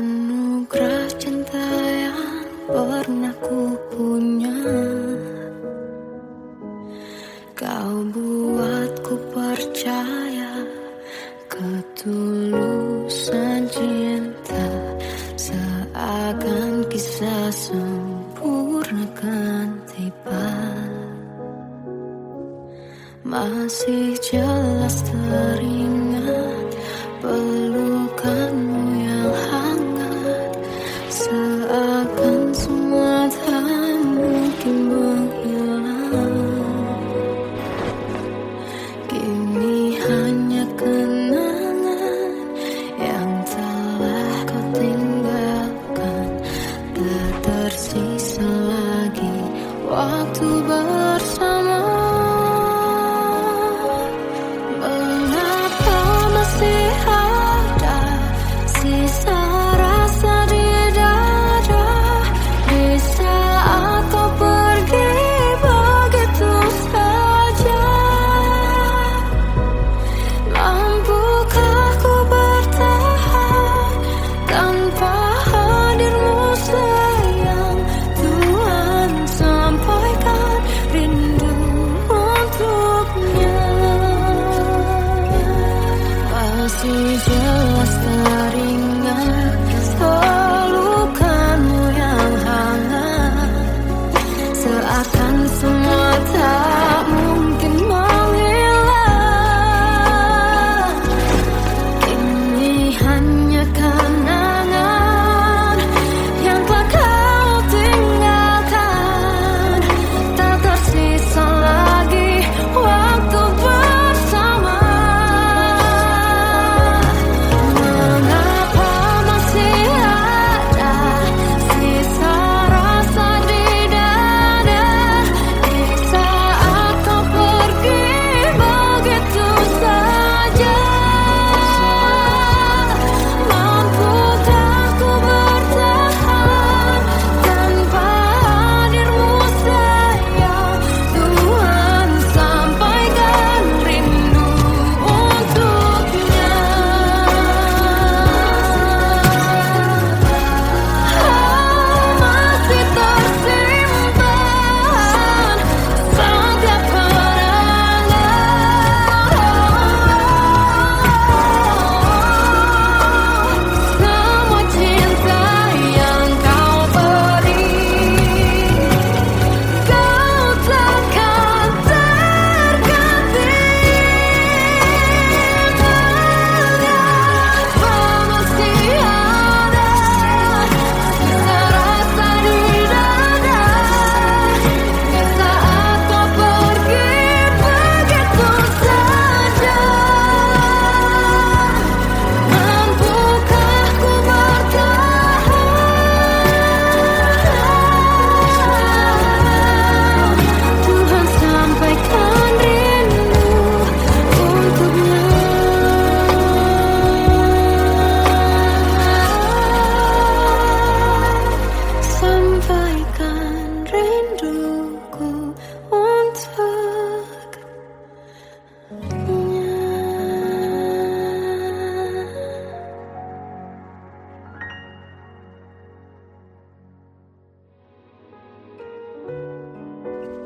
Anugerah cinta yang pernah ku punya, kau buatku percaya ketulusan cinta, seakan kisah sempurna kan tiba. Masih jelas teringat pelukanmu yang hangat, seakan semua tak mungkin menghilang. Kini hanya kenangan yang telah kau tinggalkan, tak tersisa lagi waktu bersama. Masih jelas teringat pelukanmu yang hangat, seakan semua tak mungkin menghilang. Kini hanya kenangan yang telah kau tinggalkan, tak tersisa lagi waktu bersama.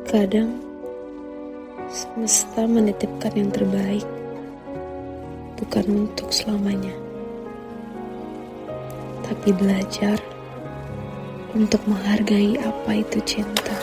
Kadang semesta menitipkan yang terbaik, bukan untuk selamanya, tapi belajar untuk menghargai apa itu cinta.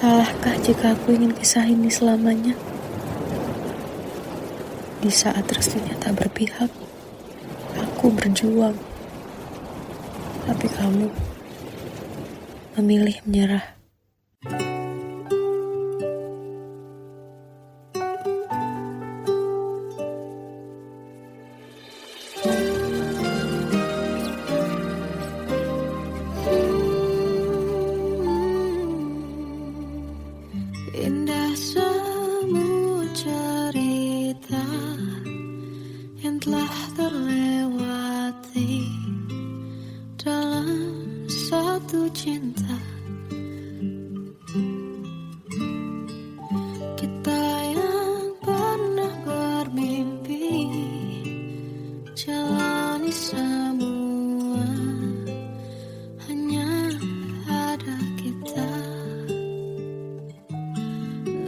Salahkah jika aku ingin kisah ini selamanya? Di saat restunya tak berpihak, aku berjuang. Tapi kamu memilih menyerah. Indah semua cerita yang telah terlewati dalam satu cinta. Kita yang pernah bermimpi jalani semua, hanya ada kita.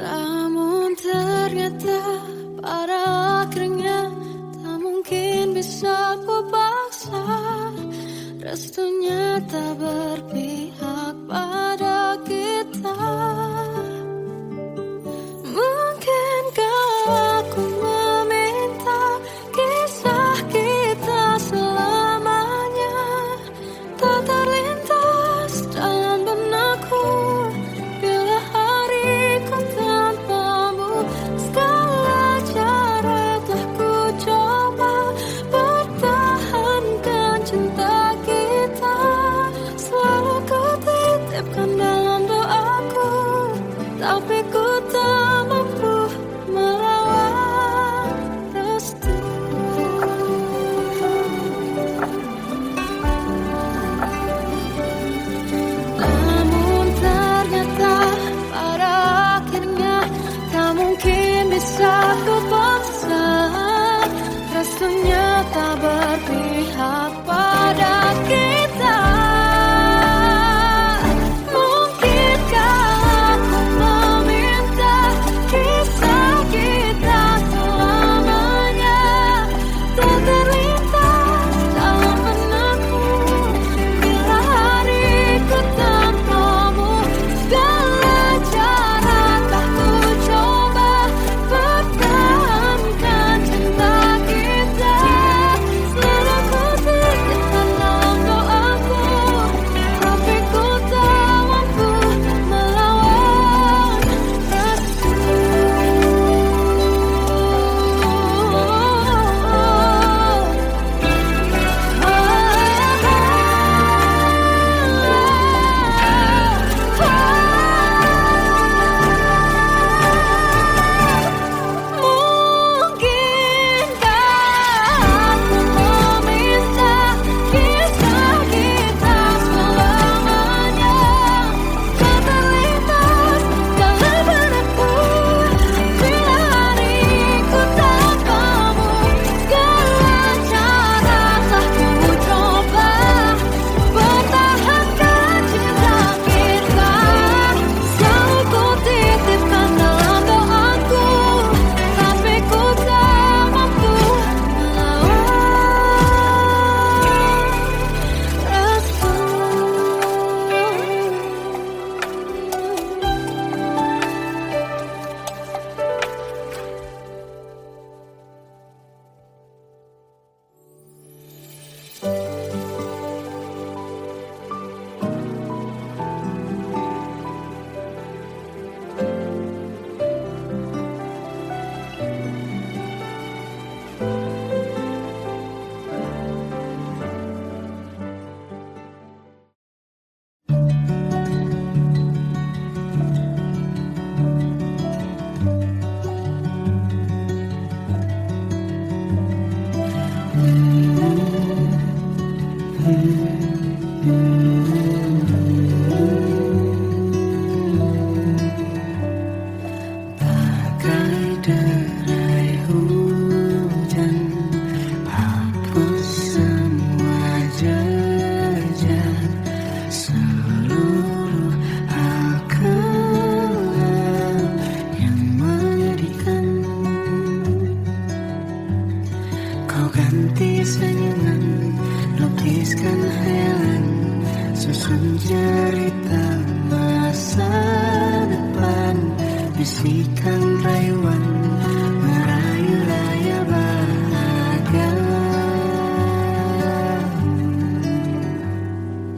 Namun ternyata pada akhirnya tak mungkin bisa ku paksa. Restunya tak berpihak pada kita. Mungkinkah aku meminta kisah kita selamanya tak terlintas dalam benakku bila hariku tanpamu. Segala cara telah ku coba pertahankan cinta kita. Selalu ku titipkan dalam doaku, tapi ku tak mampu melawan restu. Namun ternyata pada akhirnya tak mungkin bisa ku paksa. Restunya tak berpihak pada kita. Mungkinkah aku meminta kisah kita selamanya tak terlintas dalam benakku bila hariku tanpamu. Segala cara telah ku coba pertahankan cinta kita. Selalu ku titipkan dalam doaku, tapi ku tak mampu melawan restu. Mungkinkah aku meminta kisah kita selamanya tak terlintas dalam benakku bila hariku tanpamu. Segala cara telah ku coba pertahankan cinta kita. Selalu ku titipkan dalam doaku, tapi ku tak mampu melawan restu. Bagai derai hujan, hapus semua jejak seluruh akal yang menyedihkan. Kau ganti senyuman, lukiskan hayalan, susun cerita masa depan. bisikan rayuan merayu raya bahagia.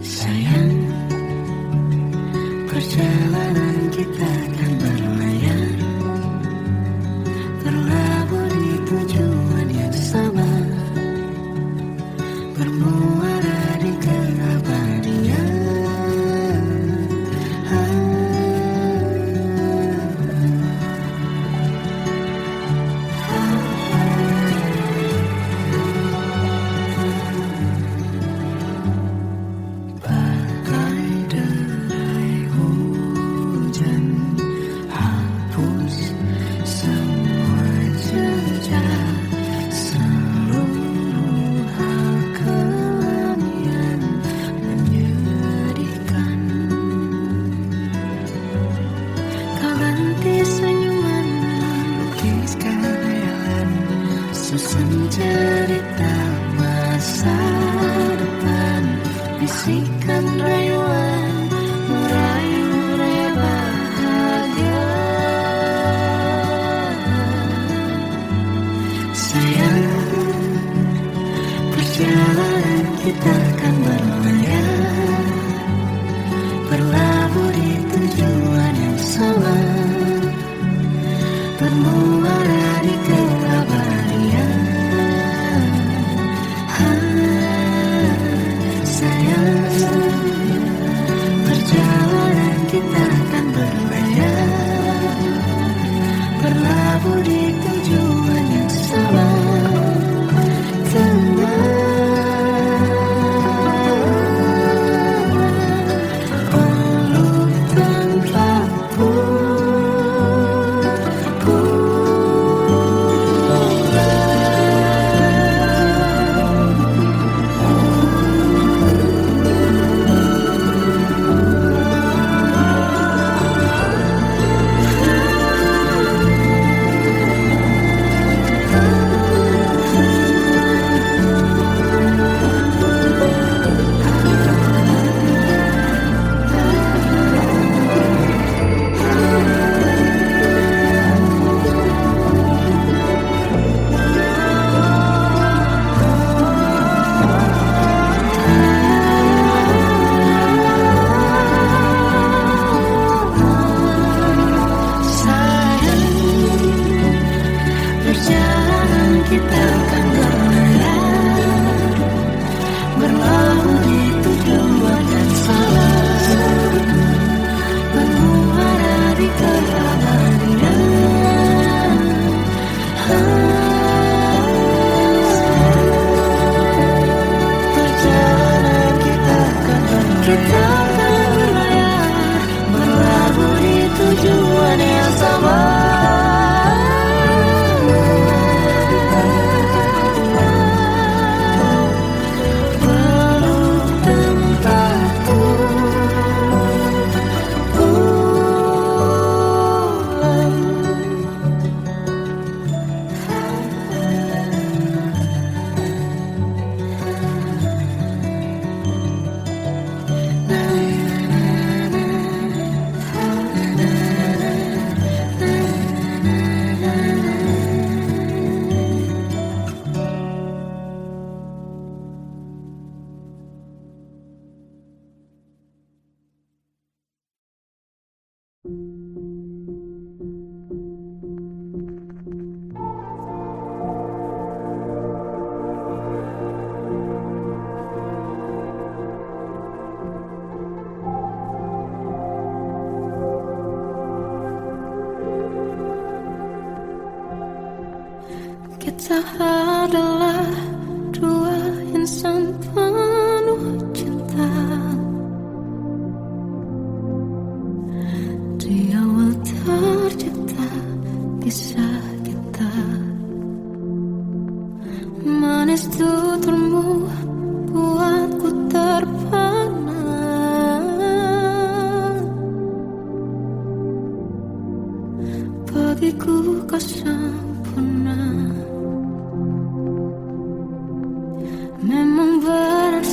Sayang, perjalanan kita akan berlayar, berlabuh di tujuan yang sama, bermuara di keabadian. Bagai derai hujan, hapus semua jejak, seluruh hal kelam yang menyedihkan. Kau ganti senyuman, lukiskan hayalan, susun cerita masa depan, bisikan rayuan merayu raya bahagia. Sayang, perjalanan kita akan berlayar, berlabuh di tujuan yang sama, bermuara di keabadian. Sayang, perjalanan kita akan berlayar, berlabuh di tujuan yang sama. Peluk tempatku, perjalanan kita akan berlayar, berlabuh di tujuan yang sama, bermuara di keabadian. Perjalanan kita akan berlayar, berlabuh di tujuan yang sama. Kita adalah dua insan penuh cinta. Di awal tercipta kisah kita, manis tuturmu buatku terpana. Bagiku kau sempurna, memang benar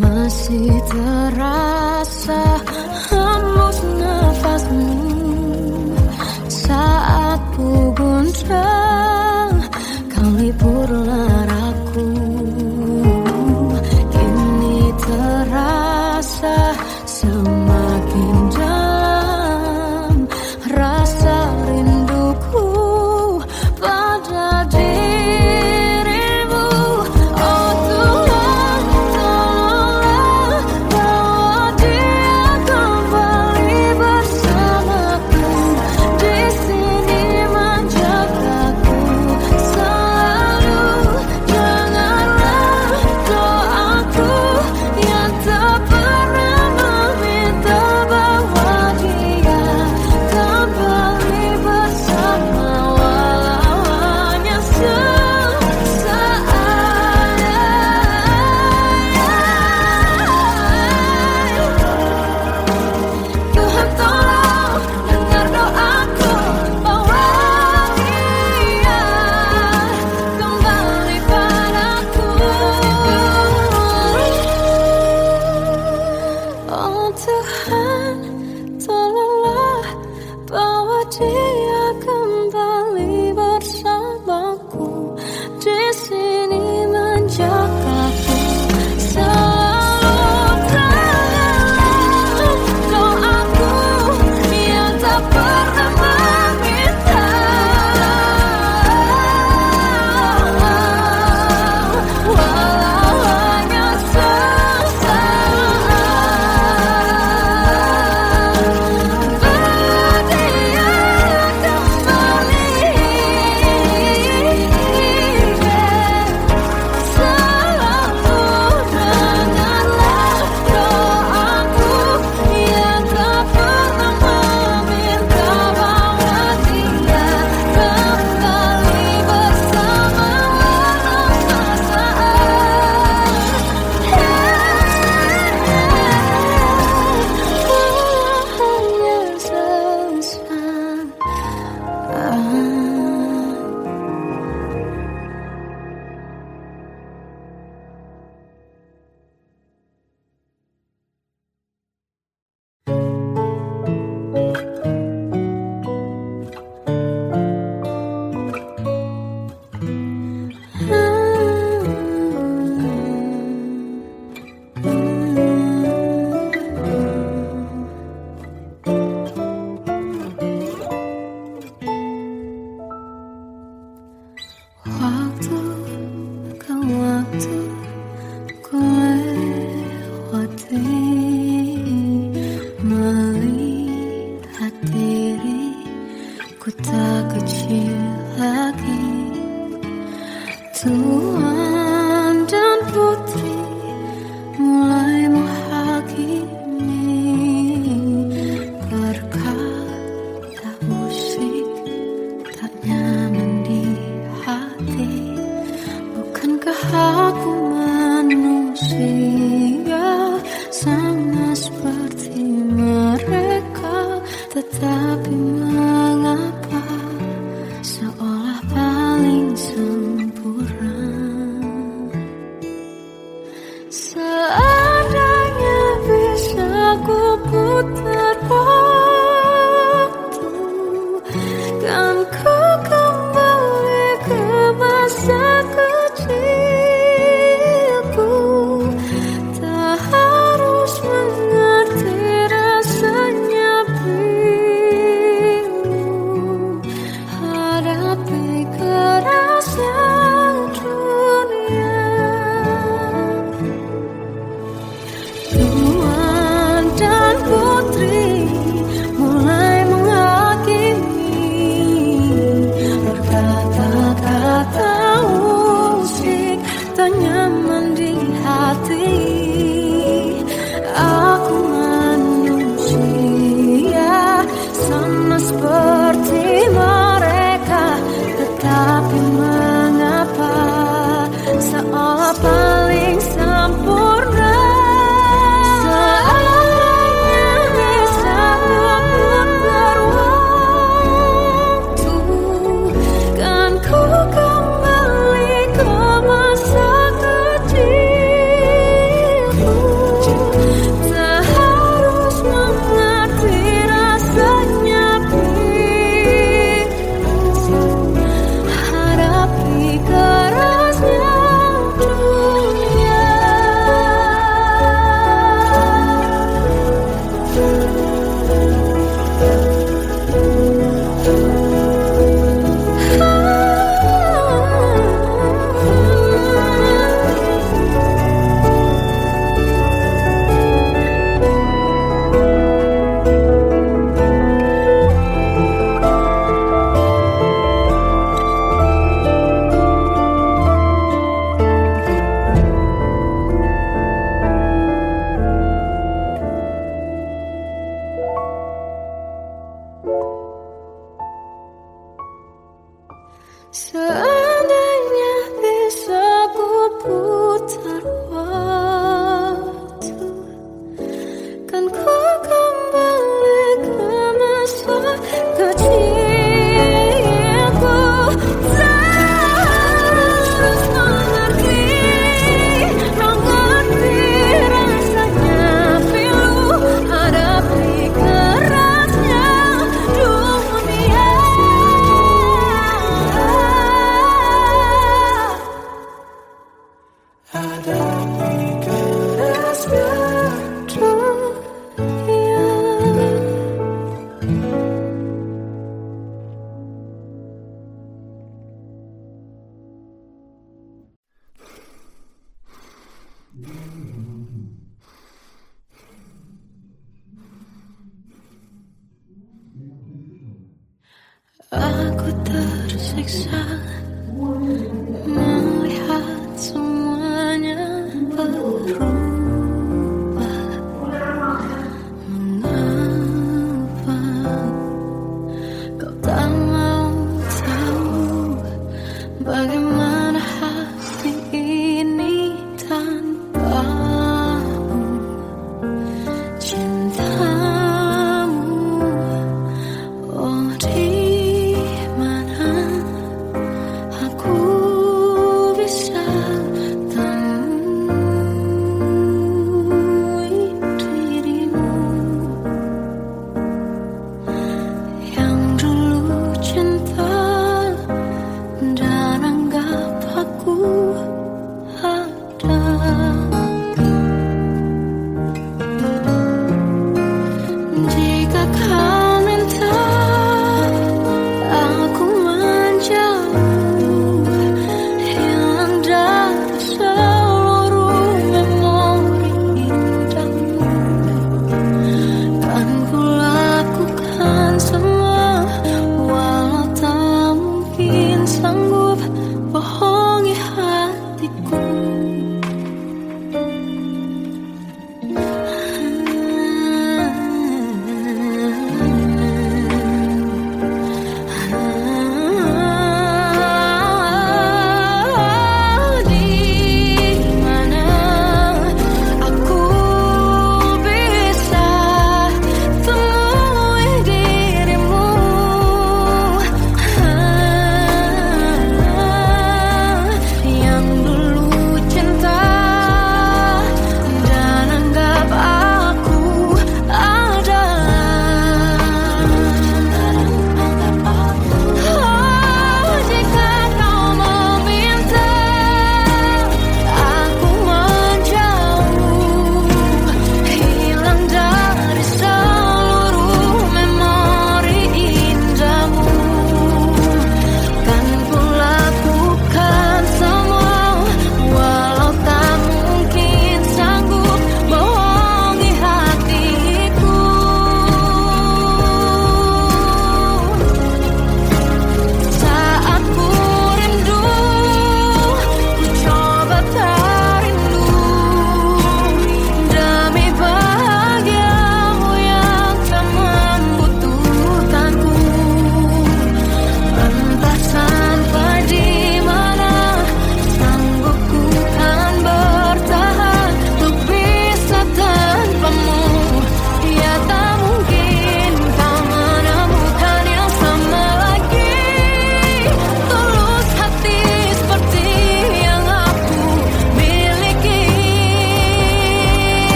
Masih terasa hembus nafasmu saat ku gunjang, kau liburlah raku. Kini terasa semakin dalam rasa rinduku pada dirimu. Oh Tuhan, tolonglah bawa dia kembali bersamaku. Di sini menjagaku selalu. Janganlah doaku yang tak pernah meminta bawa dia kembali bersama, walau hanya sesaat. Tuhan tolong dengar doaku, bawa dia kembali padaku. Oh Tuhan, tolonglah bawa dia kembali bersamaku. Di sini menjagaku selalu. Janganlah doaku yang tak pernah meminta, walau hanya sesaat. Berdia kembali selalu. Dengarlah doaku yang tak pernah meminta, bawa dia kembali bersama, walau sesaat. Hanya sesaat. Waktu ke waktu ku lewati, melihat diriku tak kecil lagi. Tuan dan putri mulai menghakimi, berkata musik tak nyaman di hati. Bukankah aku manusia sama seperti mereka? Tetapi mengapa seolah paling sempurna? Seandainya bisa ku putar waktu, kan ku kembali ke masa kecilku. Tak harus mengerti rasanya pilu, hadapi kerasnya dunia. Tuan dan putri Aku tersiksa melihat semuanya berubah. Mengapa kau tak mau tahu bagaimana hati ini tanpamu? Cintamu, oh di mana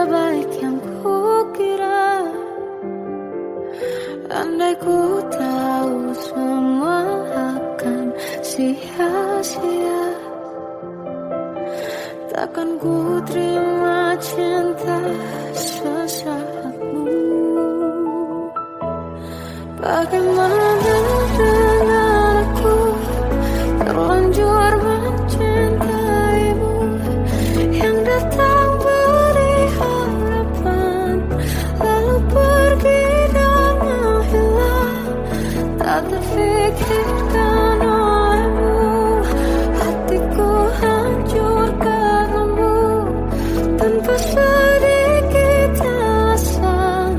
sebaik yang kukira. Andai ku tahu semua akan sia-sia, takkan ku terima cinta sesaatmu. Bagaimana dengan aku terlanjur mencintaimu, yang datang beri harapan lalu pergi dan menghilang, tak terfikirkan olehmu. Hatiku hancur karenamu, tanpa sedikit alasan,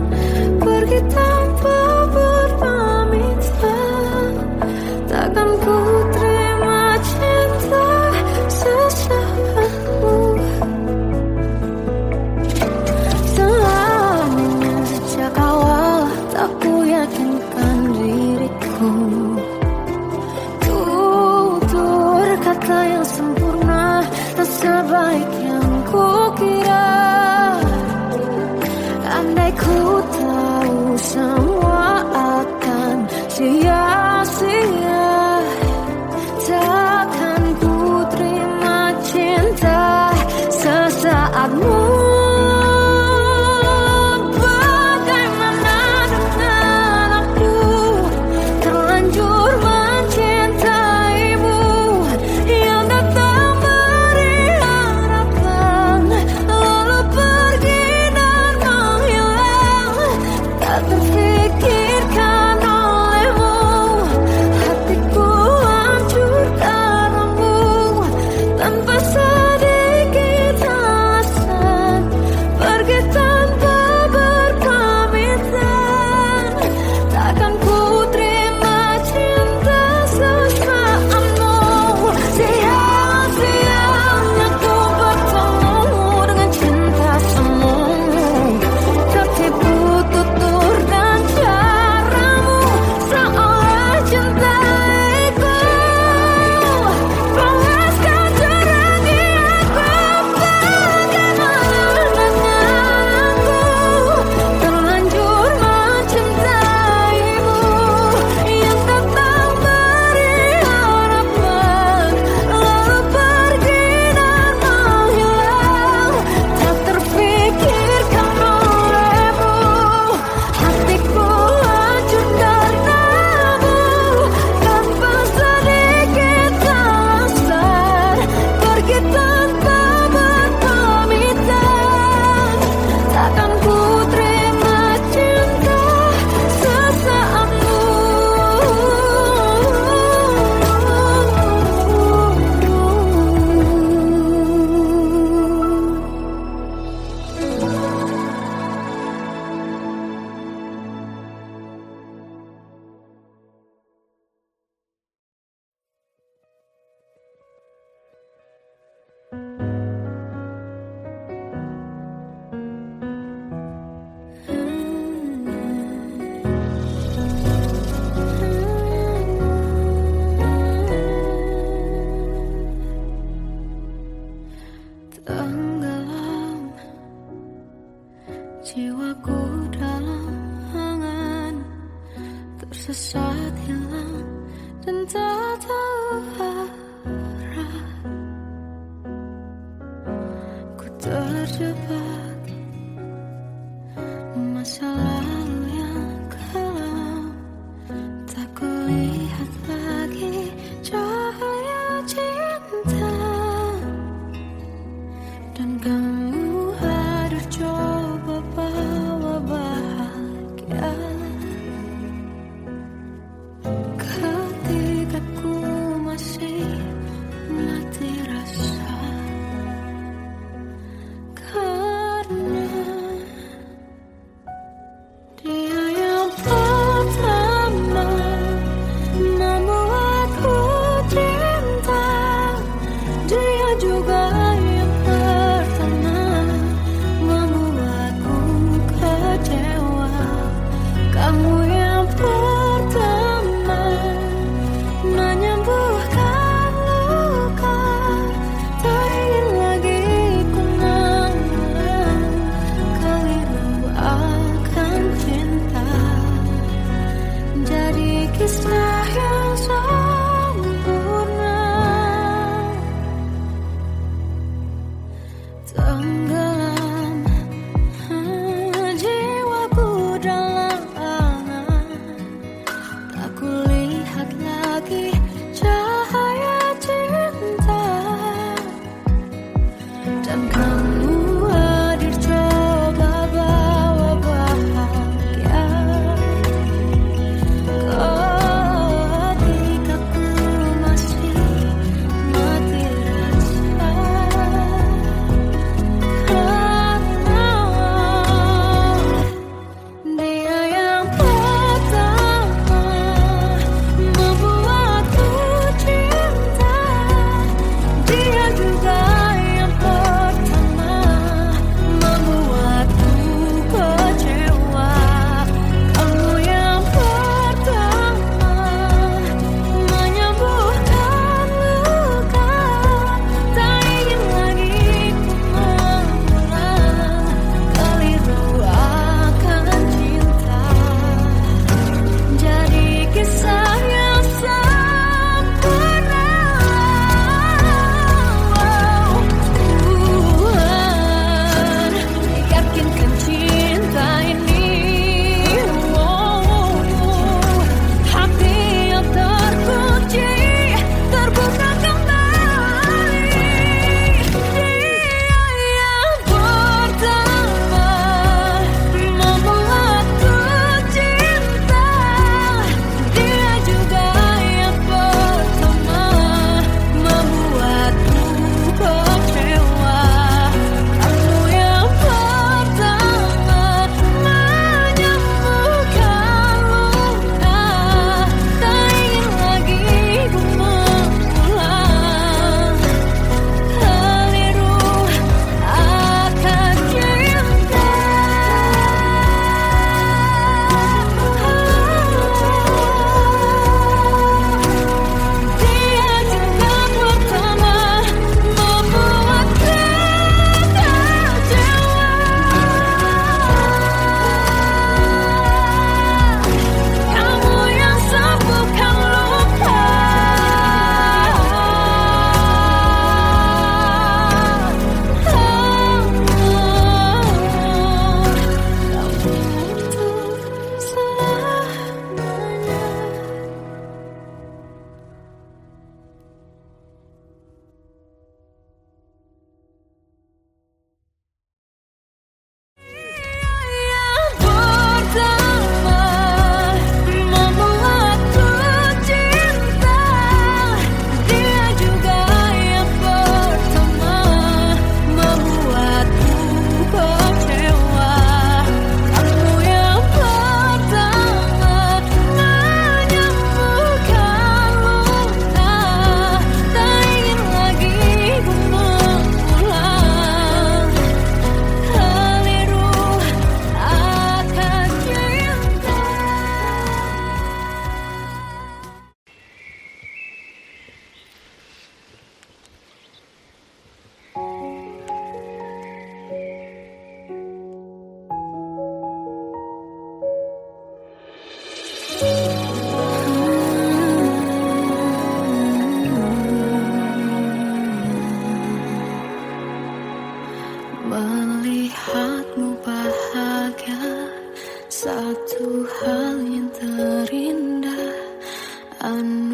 pergi tanpa berpamit.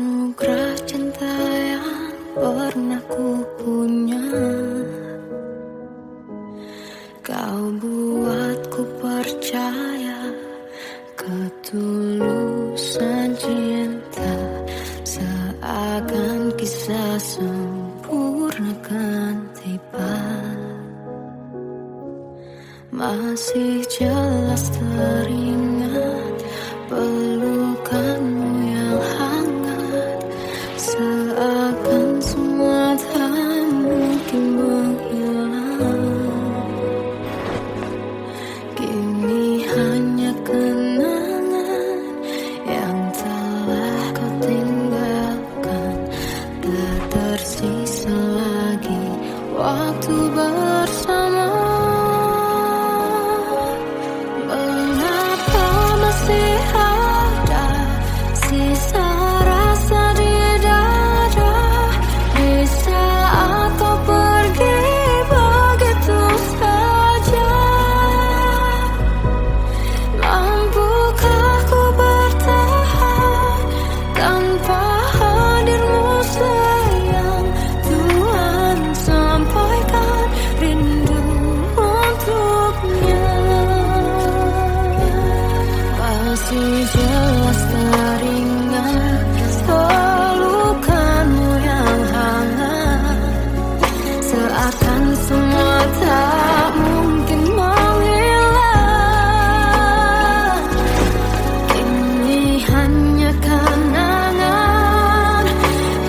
anugerah cinta yang pernah ku punya. Kau buatku percaya ketulusan cinta, seakan kisah sempurna kan tiba. Masih jelas teringat pelukanmu yang hangat, seakan semua tak mungkin menghilang. Kini hanya kenangan yang telah kau tinggalkan, tak tersisa lagi waktu bersama. Masih jelas teringat pelukanmu yang hangat, seakan semua tak mungkin menghilang. Ini hanya kenangan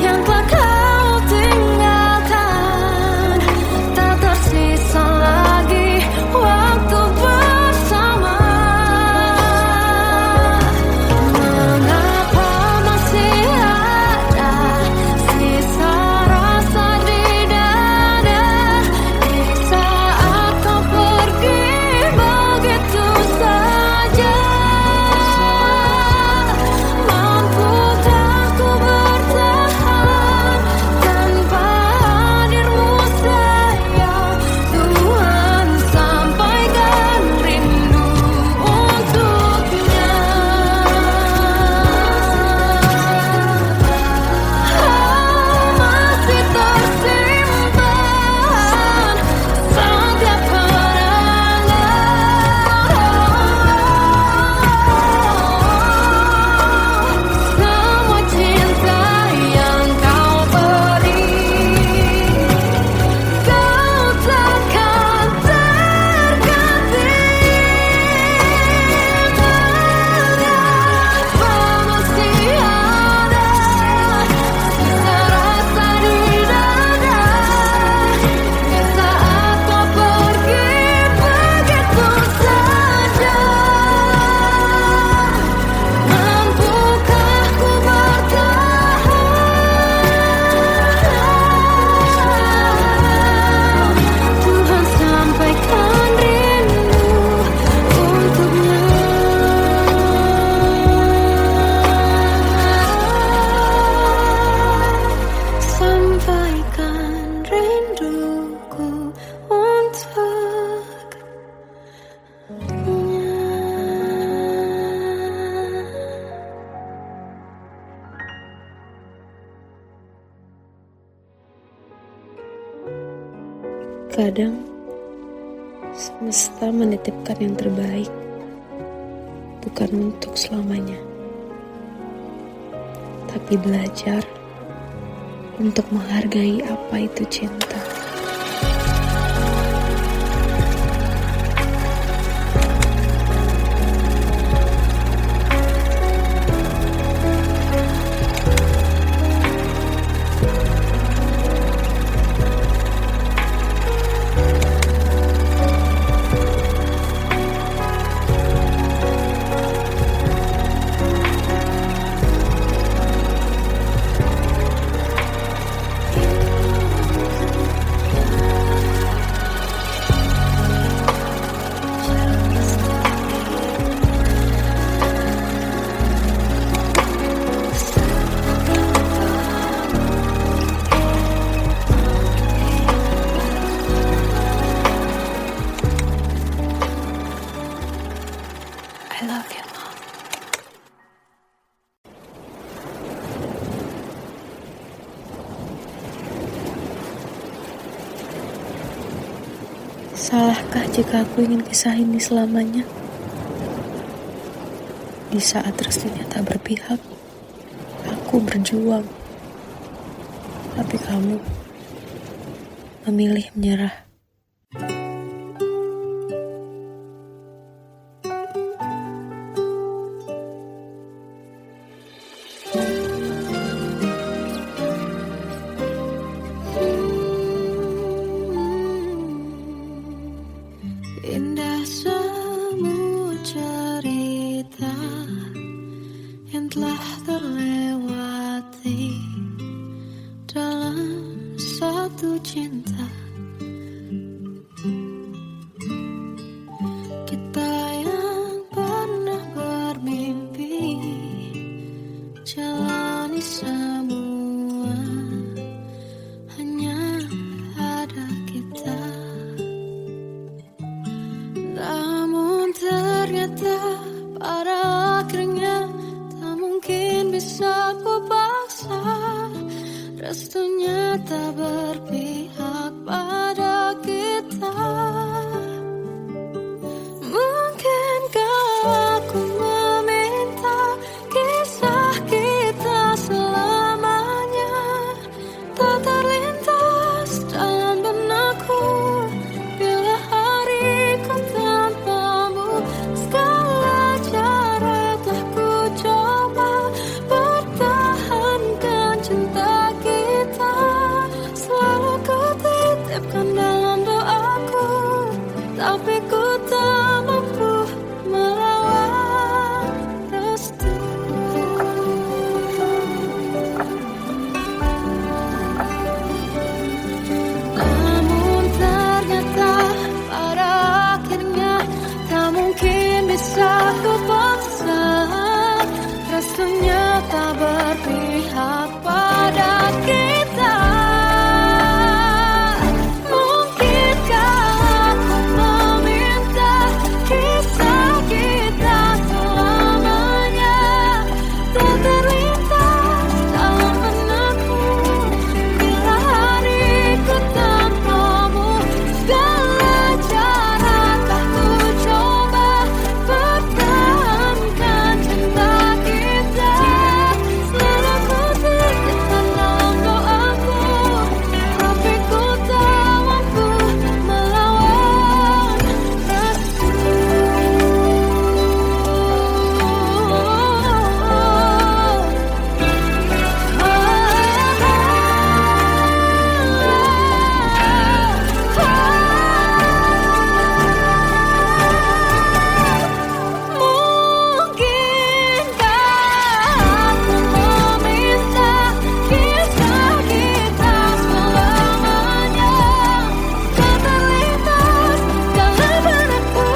yang telah kau tinggalkan, tak tersisa lagi waktu bersama. Kadang semesta menitipkan yang terbaik, bukan untuk selamanya, tapi belajar untuk menghargai apa itu cinta. Salahkah jika aku ingin kisah ini selamanya? Di saat restunya tak berpihak, aku berjuang. Tapi kamu memilih menyerah. Indah semua cerita yang telah terlewati dalam satu cinta. Kita yang pernah bermimpi jalani semua, hanya ada kita. Namun ternyata pada akhirnya tak mungkin bisa ku paksa. Restunya tak berpihak pada kita. Mungkinkah aku meminta kisah kita selamanya tak terlintas dalam benakku bila hariku tanpamu. Segala cara telah ku coba pertahankan cinta kita. Selalu ku titipkan dalam doaku, tapi ku tak mampu melawan restu. Namun ternyata pada akhirnya tak mungkin bisa ku paksa. Restunya tak berpihak pada kita. Mungkinkah aku meminta kisah kita selamanya tak terlintas dalam benakku bila hariku tanpamu. Segala cara telah ku coba pertahankan cinta kita. Selalu ku titipkan dalam doaku, tapi ku tak mampu melawan restu. Mungkinkah aku meminta kisah kita selamanya tak terlintas dalam benakku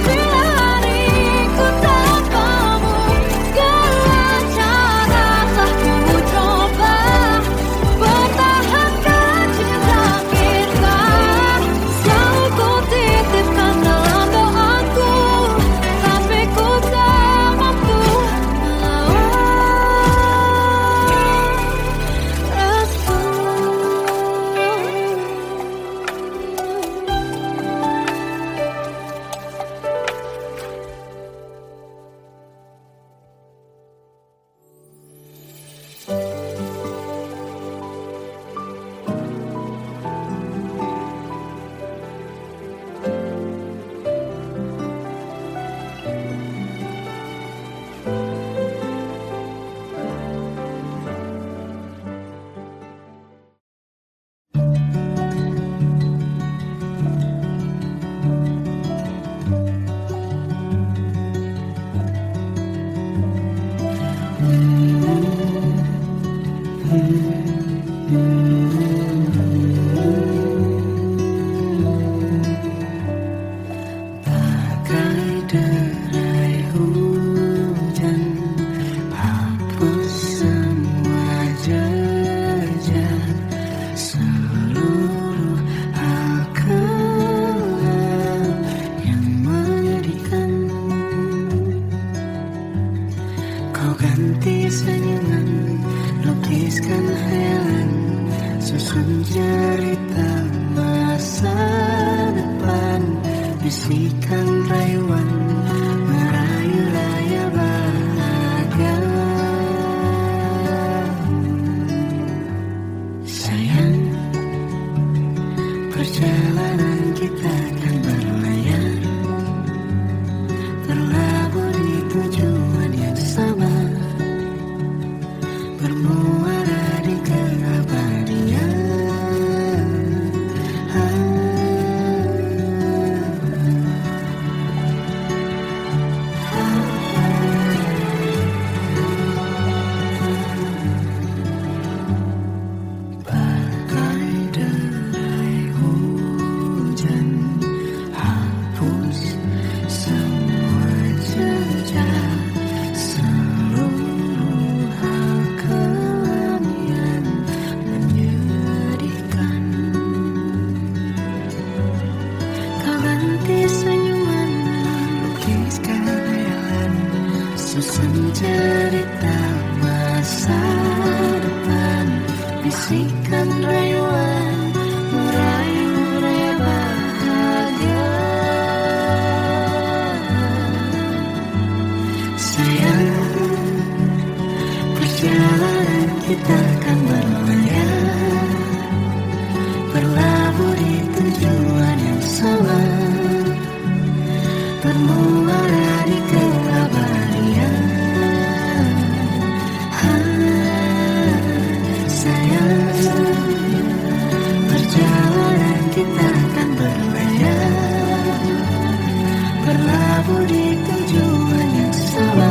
bila hariku tanpamu. Segala cara telah ku coba pertahankan cinta kita. Selalu ku titipkan dalam doaku, tapi ku tak mampu melawan restu. Bagai derai hujan, hapus semua jejak seluruh hal kelam yang menyedihkan. Kau ganti senyuman, lukiskan hayalan, susun cerita masa depan. bisikan rayuan merayu raya bahagia. Sayang, perjalanan kita kan berlayar, berlabuh di tujuan yang sama, bermuara di keabadian. Sayang, perjalanan kita kan berlayar, berlabuh di tujuan yang sama.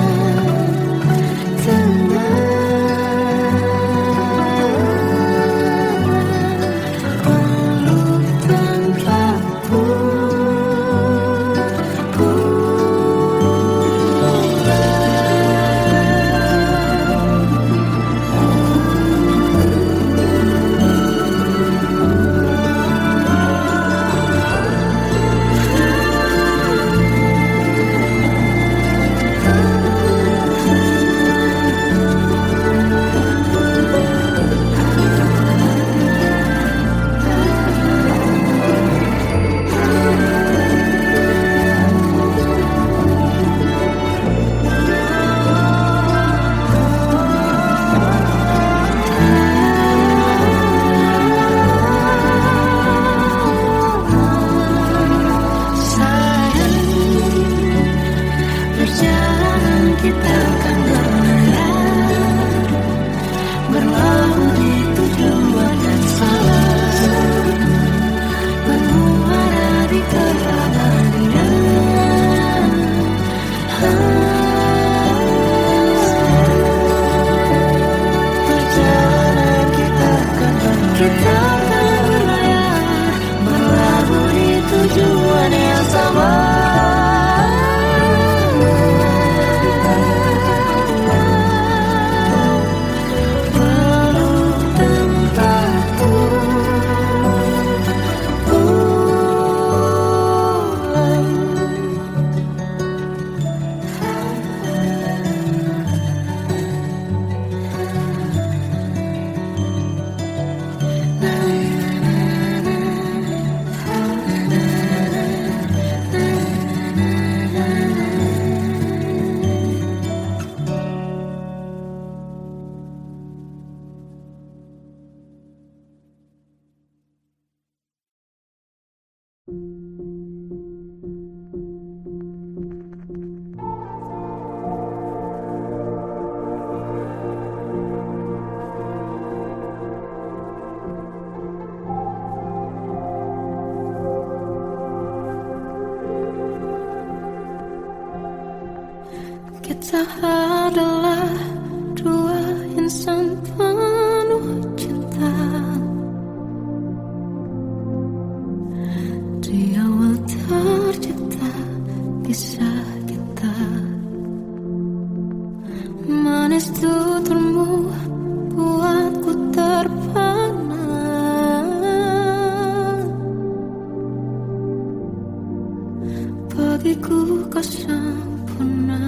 Kita adalah dua insan penuh cinta. Di awal tercipta kisah kita, manis tuturmu buatku terpana. Bagiku kau sempurna.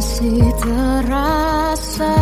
masih terasa.